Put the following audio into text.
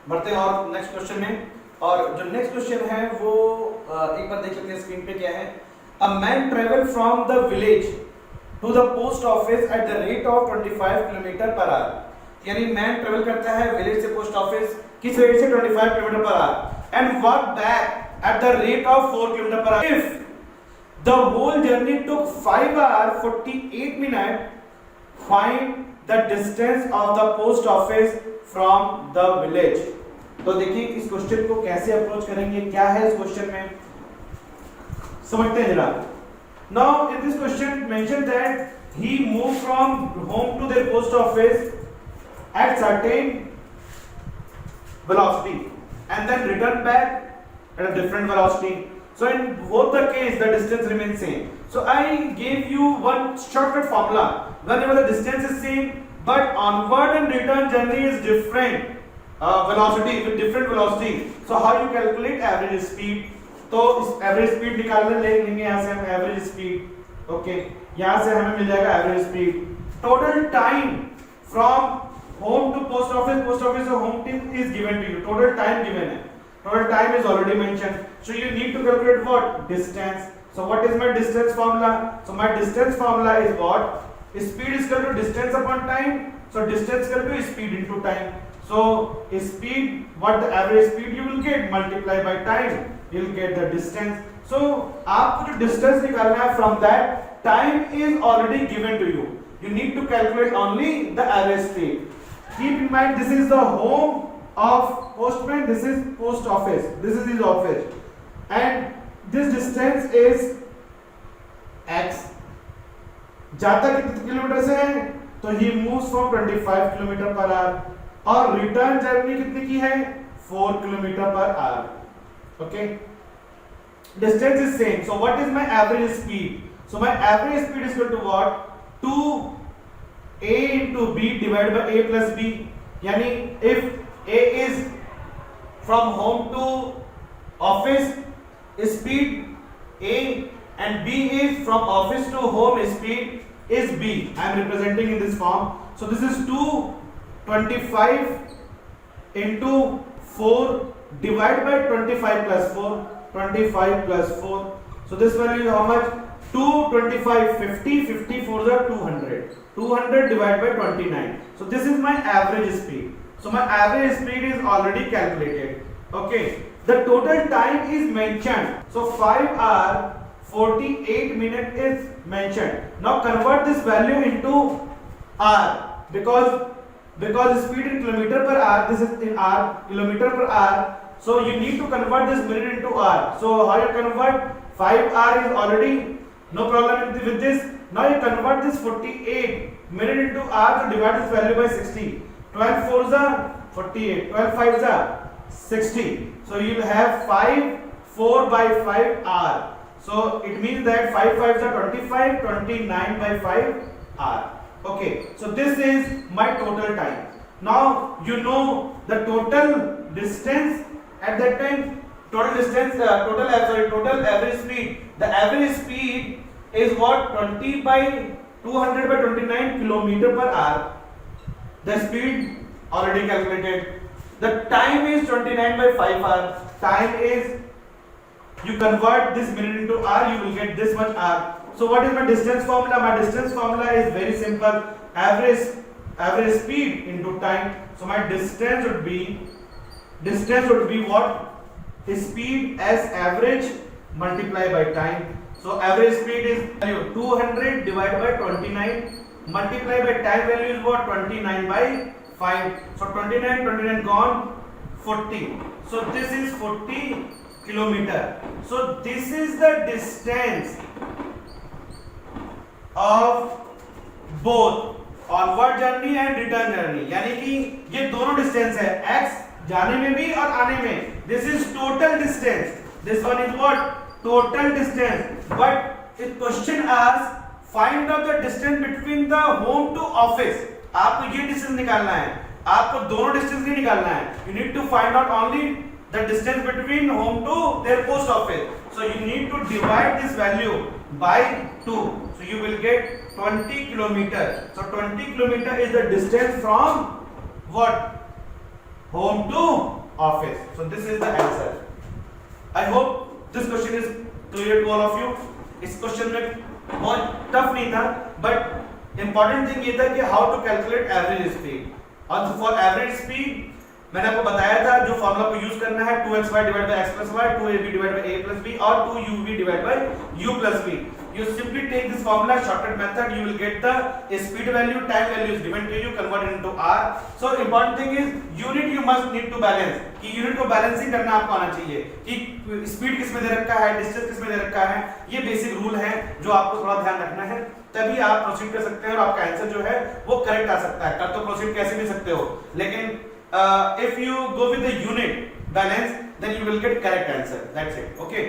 बढ़ते हैं और नेक्स्ट क्वेश्चन में। और जो नेक्स्ट क्वेश्चन है वो एक बार देख लेते हैं स्क्रीन पे क्या है। A man travel from the village to the post office at the rate of 25 kilometre per hour. यानी मैन ट्रेवल करता है विलेज से पोस्ट ऑफिस किस रेट से 25 kilometre per hour and walk back at the rate of 4 kilometre per hour. If the whole journey took 5 hour 48 minute, find the distance of the post office from the village. तो देखिए इस question को कैसे approach करेंगे, क्या है इस question में, समझते हैं जरा। Now in this question mention that he move from home to their post office at certain velocity and then return back at a different velocity. So in both the case the distance remains same. So I gave you one shortcut formula. Whenever the distance is same but onward and return journey is different velocity with different velocity, so how you calculate average speed? तो इस average speed निकालने लेंगे यहाँ से हम average speed. Okay, यहाँ से हमें मिल जाएगा average speed. Total time from home to post office to home is given to you. Total time given है. Total time is already mentioned. So you need to calculate what? Distance. So what is my distance formula? So my distance formula is what? Speed is equal to distance upon time. So distance equal to speed into time. So speed, what the average speed you will get, multiply by time, you will get the distance. So आपको जो distance निकालना है from that, time is already given to you. You need to calculate only the average speed. Keep in mind this is the home of postman, this is post office, this is his office, and this distance is x. जाता कितने kilometre से है, तो he moves from 25 kilometre per our और return journey कितने की है 4 kilometre per our. Okay, distance is same. So what is my average speed? So my average speed is equal to what? 2 a into b divided by a plus b. यानी if a is from home to office speed a and b is from office to home speed is b. I am representing in this form. So this is 225 into 4 divided by 25 plus 4. 25 plus 4. So this value is how much? 225, 50, 50 4 are 200. 200 divided by 29. So this is my average speed. So my average speed is already calculated. Okay. The total time is mentioned. So 5 hour 48 minutes is mentioned. Now convert this value into hour because speed in kilometer per hour. This is in hour, kilometer per hour. So you need to convert this minute into hour. So how you convert? 5 hour is already no problem with this. Now you convert this 48 minute into hour to divide this value by 60. 12 4s are 48. 12 5s are 60. So you will have 5 4 by 5 hour. So it means that 5 5s are 25. 29 by 5 hour. Okay. So this is my total time. Now you know the total distance at that time. Total distance, total average speed. The average speed is what? 20 by 200 by 29 kilometer per hour. The speed already calculated. The time is 29 by 5 hour. Time is, you convert this minute into hour, you will get this much hour. So what is my distance formula? My distance formula is very simple. Average speed into time. So my distance would be what? Speed as average multiplied by time. So average speed is 200 divided by 29 multiplied by time value is what? 29 by 5. So 29 gone, 40. So this is 40 kilometer. So this is the distance of both onward journey and return journey. यानी कि ये दोनों distance है, x जाने में भी और आने में. This is total distance. This one is what? Total distance. But if question asks find out the distance between the home to office, आपको ये distance निकालना है, आपको दोनों distance नहीं निकालना है. You need to find out only the distance between home to their post office. So you need to divide this value by 2. So you will get 20 kilometer. So 20 kilometer is the distance from what? home to office. So this is the answer. I hope this question is clear to all of you. इस question में बहुत tough नहीं था, but important thing ये था कि how to calculate average speed. और for average speed मैंने आपको बताया था जो फॉर्मूला को यूज करना है 2xy divide by x plus y, 2ab divide by a plus b और 2ub divide by u plus b. You simply take this formula, shortcut method, you will get the speed value, time value is given to you, convert it into r. So important thing is unit you must need to balance. कि unit को balancing करना आपको आना चाहिए कि speed किस में दे रखा है, डिस्टेंस किस में दे रखा है. ये बेसिक रूल है जो आपको थोड़ा ध्यान रखना है, तभी आप प्रोसीड कर सकते हैं और आपका आंसर जो है वो करेक्ट आ सकता है. कर तो प्रोसीड कैसे भी सकते हो, लेकिन if you go with the unit balance then you will get correct answer. That's it. Okay.